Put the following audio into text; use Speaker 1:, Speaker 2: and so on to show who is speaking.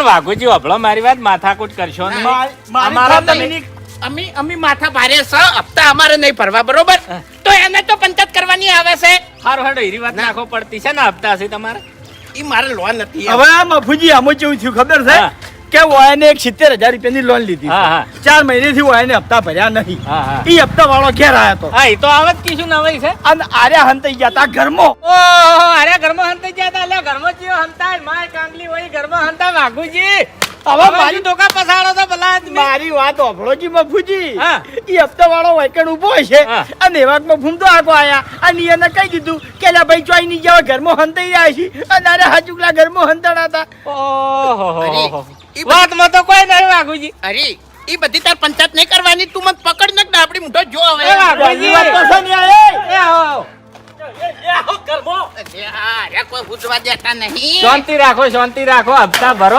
Speaker 1: વાઘુજી ઓભળો મારી વાત, માથાકૂટ કરશો નહીં. અમારા તમે
Speaker 2: અમે માથા ભારે છે, હપ્તા અમારે નહીં ભરવા, બરોબર? તો એને તો પંચાયત કરવાની આવે છે.
Speaker 1: હારું હેડો હીરી વાત નાખો પડતી છે ને હપ્તા છે તમારે.
Speaker 2: ઈ મારે લોન નથી.
Speaker 3: હવે આ મફુજી આમ કેવું થયું ખબર છે કે વાયને એક 70,000 રૂપિયાની લોન લીધી.
Speaker 1: હા હા
Speaker 3: 4 મહિનેથી વાયને હપ્તા ભર્યા નહીં.
Speaker 1: હા હા
Speaker 3: ઈ હપ્તા વાળો ઘેર આવ્યો તો
Speaker 1: હા, એ તો આવત કીશું નવાઈ છે.
Speaker 3: અને આર્યા હંતાઈ ગયા તા ઘરમાં.
Speaker 1: ઓહો, અરે ઘરમાં હંતાઈ ગયા તા. અલ્યા ઘરમાં જીવ હંતાય, માય કાંગલી હોય ઘરમાં હંતા. વાઘુજી
Speaker 3: હવે
Speaker 1: મારી ધોકા પસાડો તો ભલા આદમી.
Speaker 3: મારી વાત સાંભળોજી મફુજી.
Speaker 1: હા.
Speaker 3: ઈ હપ્તા વાળો વાયકણ ઊભો છે
Speaker 1: હા.
Speaker 3: અને એવામાં ફૂમતો આગો આયા અને એને કહી દીધું કે લા ભાઈ ચોઈ ની જાવ ઘરમાં હંતાઈ રહ્યા છે અને અરે હાચુકલા ઘરમાં હંતાડા હતા.
Speaker 1: ઓહો, વાતમાં તો કોઈ નહીં વાઘુજી.
Speaker 2: અરે ઈ બધી તાર પંચાયત નહીં કરવાની. તું મને પકડ નક આપડી મુઠો જો હવે.
Speaker 1: એ વાઘુજી.
Speaker 3: વાત તો છે ને આ, એ.
Speaker 1: એ આવો.
Speaker 2: અરે આ કોઈ પૂછવા દેતા નહીં.
Speaker 1: શાંતિ રાખો, શાંતિ રાખો, હપ્તા ભરો.